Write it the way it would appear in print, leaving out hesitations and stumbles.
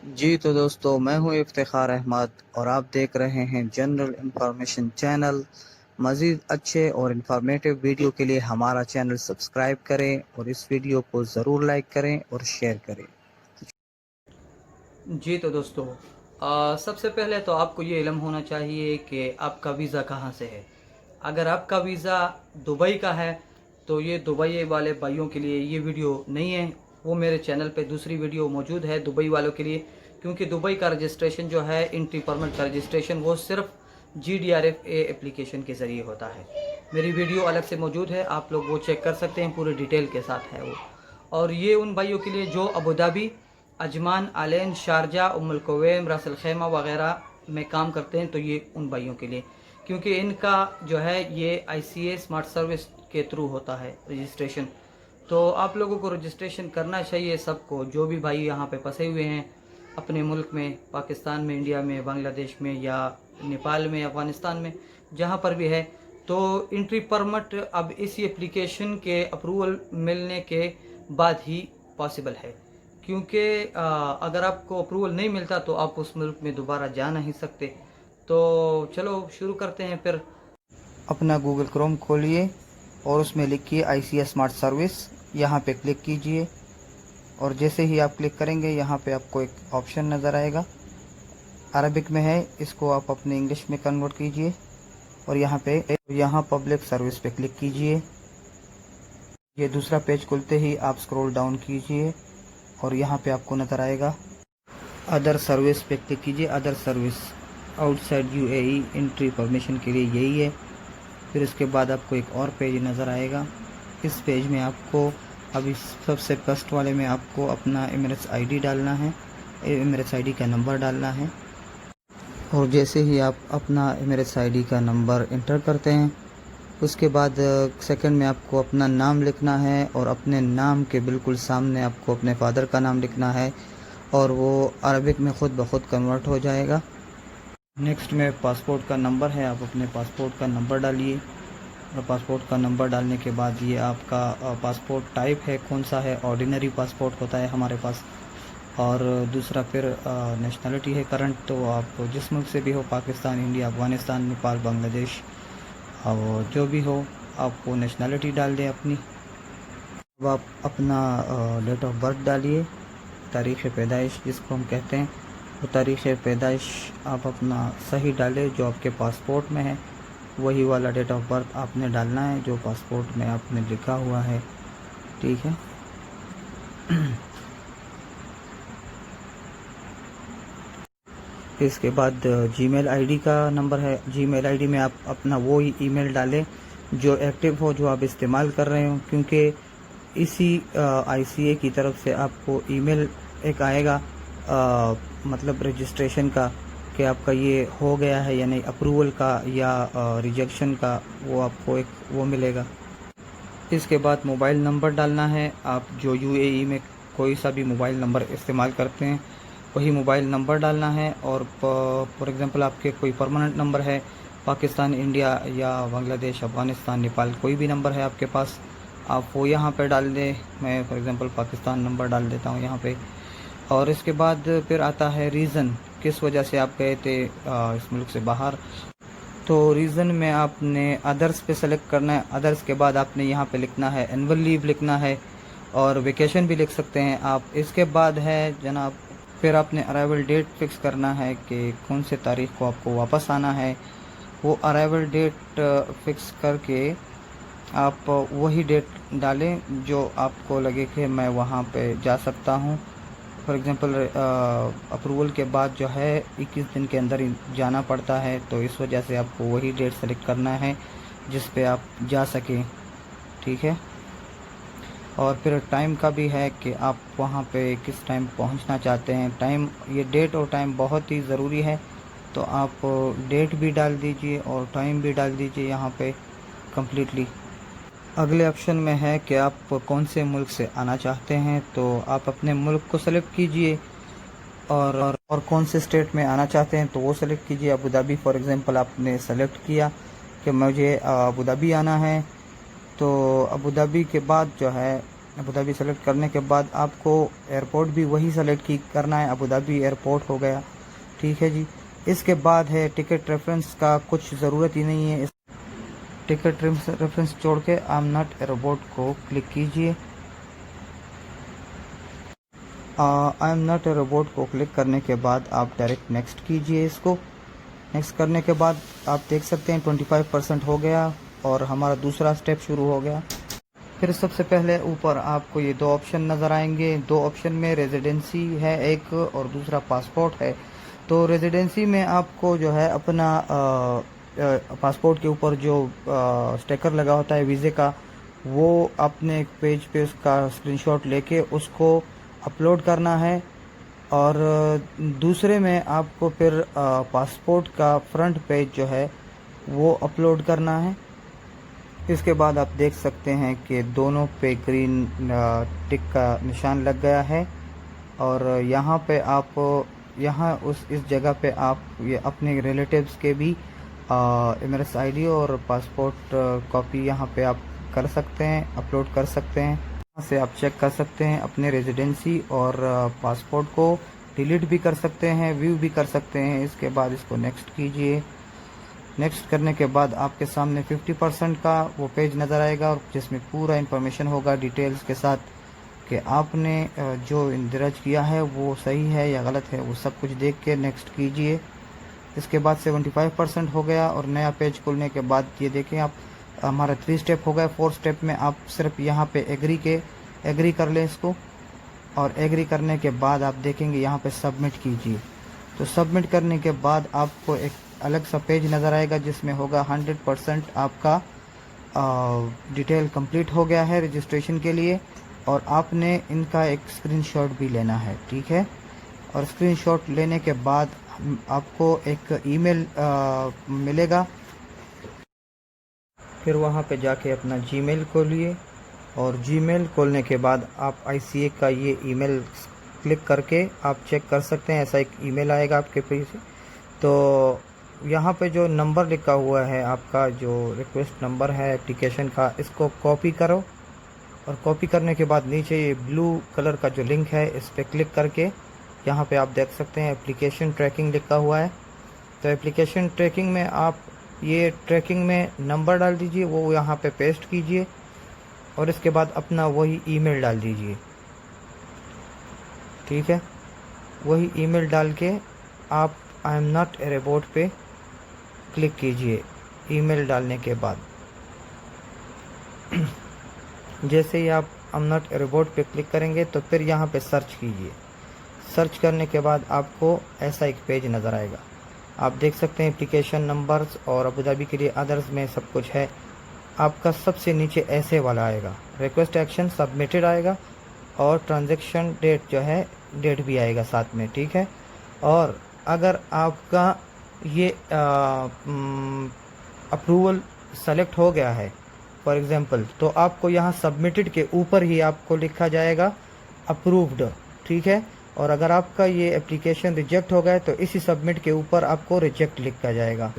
जी तो दोस्तों, मैं हूं इफ्तिखार अहमद और आप देख रहे हैं जनरल इंफॉर्मेशन चैनल। मज़ीद अच्छे और इन्फॉर्मेटिव वीडियो के लिए हमारा चैनल सब्सक्राइब करें और इस वीडियो को ज़रूर लाइक करें और शेयर करें। जी तो दोस्तों, सबसे पहले तो आपको ये इल्म होना चाहिए कि आपका वीज़ा कहाँ से है। अगर आपका वीज़ा दुबई का है तो ये दुबई वाले भाइयों के लिए ये वीडियो नहीं है। वो मेरे चैनल पे दूसरी वीडियो मौजूद है दुबई वालों के लिए, क्योंकि दुबई का रजिस्ट्रेशन जो है, एंट्री परमिट का रजिस्ट्रेशन, वो सिर्फ GDRFA एप्लीकेशन के ज़रिए होता है। मेरी वीडियो अलग से मौजूद है, आप लोग वो चेक कर सकते हैं, पूरे डिटेल के साथ है वो। और ये उन भाइयों के लिए जो Abu Dhabi, Ajman, Al Ain, Sharjah, Umm al Quwain, Ras Al खैमा वगैरह में काम करते हैं, तो ये उन भाइयों के लिए, क्योंकि इनका जो है ये ICA स्मार्ट सर्विस के थ्रू होता है रजिस्ट्रेशन। तो आप लोगों को रजिस्ट्रेशन करना चाहिए सबको, जो भी भाई यहाँ पे फंसे हुए हैं अपने मुल्क में, पाकिस्तान में, इंडिया में, बांग्लादेश में या नेपाल में, अफ़गानिस्तान में, जहाँ पर भी है। तो एंट्री परमिट अब इसी एप्लीकेशन के अप्रूवल मिलने के बाद ही पॉसिबल है, क्योंकि अगर आपको अप्रूवल नहीं मिलता तो आप उस मुल्क में दोबारा जा नहीं सकते। तो चलो शुरू करते हैं फिर। अपना गूगल क्रोम खोलिए और उसमें लिखिए ICA स्मार्ट सर्विस। यहाँ पे क्लिक कीजिए और जैसे ही आप क्लिक करेंगे यहाँ पे आपको एक ऑप्शन नज़र आएगा, अरबिक में है, इसको आप अपने इंग्लिश में कन्वर्ट कीजिए और यहाँ पब्लिक सर्विस पे क्लिक कीजिए। ये दूसरा पेज खुलते ही आप स्क्रॉल डाउन कीजिए और यहाँ पे आपको नज़र आएगा अदर सर्विस पे क्लिक कीजिए। Other service outside UAE entry permission के लिए यही है। फिर उसके बाद आपको एक और पेज नज़र आएगा। इस पेज में आपको अभी सबसे फर्स्ट वाले में आपको अपना एमिरेट्स ID डालना है, एमिरेट्स ID का नंबर डालना है। और जैसे ही आप अपना एमिरेट्स ID का नंबर इंटर करते हैं, उसके बाद सेकंड में आपको अपना नाम लिखना है और अपने नाम के बिल्कुल सामने आपको अपने फादर का नाम लिखना है और वो अरबिक में ख़ुद ब खुद कन्वर्ट हो जाएगा। नेक्स्ट में पासपोर्ट का नंबर है, आप अपने पासपोर्ट का नंबर डालिए और पासपोर्ट का नंबर डालने के बाद ये आपका पासपोर्ट टाइप है कौन सा है, ऑर्डिनरी पासपोर्ट होता है हमारे पास। और दूसरा फिर नेशनलिटी है करंट, तो आप जिस मुल्क से भी हो, पाकिस्तान, इंडिया, अफ़गानिस्तान, नेपाल, बांग्लादेश, और जो भी हो आप वो नेशनलिटी डाल दें अपनी। अब आप अपना डेट ऑफ बर्थ डालिए, तारीख़ पैदाइश जिसको हम कहते हैं, वो तारीख़ पैदाइश आप अपना सही डालें जो आपके पासपोर्ट में है, वही वाला डेट ऑफ बर्थ आपने डालना है जो पासपोर्ट में आपने लिखा हुआ है, ठीक है। इसके बाद जीमेल ID का नंबर है, जीमेल ID में आप अपना वो ही ईमेल डालें जो एक्टिव हो, जो आप इस्तेमाल कर रहे हो, क्योंकि इसी ICA की तरफ से आपको ईमेल एक आएगा मतलब रजिस्ट्रेशन का, कि आपका ये हो गया है या नहीं, अप्रूवल का या रिजेक्शन का, वो आपको एक वो मिलेगा। इसके बाद मोबाइल नंबर डालना है, आप जो UAE में कोई सा भी मोबाइल नंबर इस्तेमाल करते हैं वही मोबाइल नंबर डालना है। और फॉर एग्ज़ाम्पल आपके कोई परमानेंट नंबर है, पाकिस्तान, इंडिया या बांग्लादेश, अफ़गानिस्तान, नेपाल, कोई भी नंबर है आपके पास, आप वो यहाँ पे डाल दें। मैं फॉर एग्ज़ाम्पल पाकिस्तान नंबर डाल देता हूँ यहाँ पे। और इसके बाद फिर आता है रीज़न, किस वजह से आप गए थे इस मुल्क से बाहर। तो रीज़न में आपने अदर्स पे सेलेक्ट करना है। अदर्स के बाद आपने यहाँ पे लिखना है एनुअल लीव लिखना है और वेकेशन भी लिख सकते हैं आप। इसके बाद है जनाब, फिर आपने अराइवल डेट फिक्स करना है कि कौन से तारीख़ को आपको वापस आना है। वो अराइवल डेट फिक्स करके आप वही डेट डालें जो आपको लगे कि मैं वहाँ पे जा सकता हूँ। फॉर एग्ज़ाम्पल अप्रूवल के बाद जो है 21 दिन के अंदर ही जाना पड़ता है, तो इस वजह से आपको वही डेट सेलेक्ट करना है जिस पे आप जा सकें, ठीक है। और फिर टाइम का भी है कि आप वहाँ पे किस टाइम पहुँचना चाहते हैं। टाइम, ये डेट और टाइम बहुत ही ज़रूरी है, तो आप डेट भी डाल दीजिए और टाइम भी डाल दीजिए यहाँ पे कम्प्लीटली। अगले ऑप्शन में है कि आप कौन से मुल्क से आना चाहते हैं, तो आप अपने मुल्क को सेलेक्ट कीजिए और कौन से स्टेट में आना चाहते हैं तो वो सेलेक्ट कीजिए। अबू धाबी फॉर एग्ज़ाम्पल आपने सेलेक्ट किया कि मुझे अबू धाबी आना है, तो अबू धाबी के बाद जो है अबू धाबी सेलेक्ट करने के बाद आपको एयरपोर्ट भी वही सेलेक्ट करना है, अबू धाबी एयरपोर्ट हो गया। ठीक है जी। इसके बाद है टिकट रेफरेंस का कुछ ज़रूरत ही नहीं है, टिकट रेफरेंस छोड़ के I am not a robot को क्लिक कीजिए। I am not a robot को क्लिक करने के बाद आप डायरेक्ट नेक्स्ट कीजिए। इसको नेक्स्ट करने के बाद आप देख सकते हैं 25% हो गया और हमारा दूसरा स्टेप शुरू हो गया। फिर सबसे पहले ऊपर आपको ये दो ऑप्शन नज़र आएंगे। दो ऑप्शन में रेजिडेंसी है एक और दूसरा पासपोर्ट है। तो रेजिडेंसी में आपको जो है अपना पासपोर्ट के ऊपर जो स्टिकर लगा होता है वीज़े का, वो अपने पेज पे उसका स्क्रीनशॉट लेके उसको अपलोड करना है। और दूसरे में आपको फिर पासपोर्ट का फ्रंट पेज जो है वो अपलोड करना है। इसके बाद आप देख सकते हैं कि दोनों पे ग्रीन टिक का निशान लग गया है और यहाँ पे आप इस जगह पे आप ये अपने रिलेटिव्स के भी एमआरएस आईडी और पासपोर्ट कॉपी यहाँ पे आप कर सकते हैं, अपलोड कर सकते हैं। यहाँ से आप चेक कर सकते हैं अपने रेजिडेंसी और पासपोर्ट को डिलीट भी कर सकते हैं, व्यू भी कर सकते हैं। इसके बाद इसको नेक्स्ट कीजिए। नेक्स्ट करने के बाद आपके सामने 50% का वो पेज नज़र आएगा और जिसमें पूरा इन्फॉर्मेशन होगा डिटेल्स के साथ कि आपने जो इंदराज किया है वो सही है या गलत है, वो सब कुछ देख के नेक्स्ट कीजिए। इसके बाद 75% हो गया और नया पेज खुलने के बाद ये देखें आप, हमारा 3 स्टेप हो गया। 4 स्टेप में आप सिर्फ यहाँ पे एग्री कर लें इसको, और एग्री करने के बाद आप देखेंगे यहाँ पे सबमिट कीजिए। तो सबमिट करने के बाद आपको एक अलग सा पेज नज़र आएगा जिसमें होगा 100% आपका डिटेल कंप्लीट हो गया है रजिस्ट्रेशन के लिए, और आपने इनका एक स्क्रीनशॉट भी लेना है। ठीक है। और स्क्रीनशॉट लेने के बाद आपको एक ईमेल मिलेगा। फिर वहाँ पे जाके अपना जीमेल खोलिए और जीमेल खोलने के बाद आप आईसीए का ये ईमेल क्लिक करके आप चेक कर सकते हैं। ऐसा एक ईमेल आएगा आपके पेज से। तो यहाँ पे जो नंबर लिखा हुआ है आपका, जो रिक्वेस्ट नंबर है एप्लीकेशन का, इसको कॉपी करो और कॉपी करने के बाद नीचे ये ब्लू कलर का जो लिंक है इस पर क्लिक करके यहाँ पे आप देख सकते हैं एप्लीकेशन ट्रैकिंग लिखा हुआ है। तो एप्लीकेशन ट्रैकिंग में आप ये ट्रैकिंग में नंबर डाल दीजिए, वो यहाँ पे पेस्ट कीजिए और इसके बाद अपना वही ईमेल डाल दीजिए। ठीक है। वही ईमेल डाल के आप I am not a robot पे क्लिक कीजिए। ईमेल डालने के बाद जैसे ही आप I am not a robot पे क्लिक करेंगे तो फिर यहाँ पे सर्च कीजिए। सर्च करने के बाद आपको ऐसा एक पेज नज़र आएगा। आप देख सकते हैं एप्लीकेशन नंबर्स और अबू धाबी के लिए अदर्स में सब कुछ है। आपका सबसे नीचे ऐसे वाला आएगा, रिक्वेस्ट एक्शन सबमिटेड आएगा और ट्रांजैक्शन डेट जो है डेट भी आएगा साथ में। ठीक है। और अगर आपका ये अप्रूवल सेलेक्ट हो गया है फॉर एग्जांपल, तो आपको यहाँ सबमिटेड के ऊपर ही आपको लिखा जाएगा अप्रूव्ड। ठीक है। और अगर आपका ये एप्लीकेशन रिजेक्ट हो गया तो इसी सबमिट के ऊपर आपको रिजेक्ट लिखा जाएगा।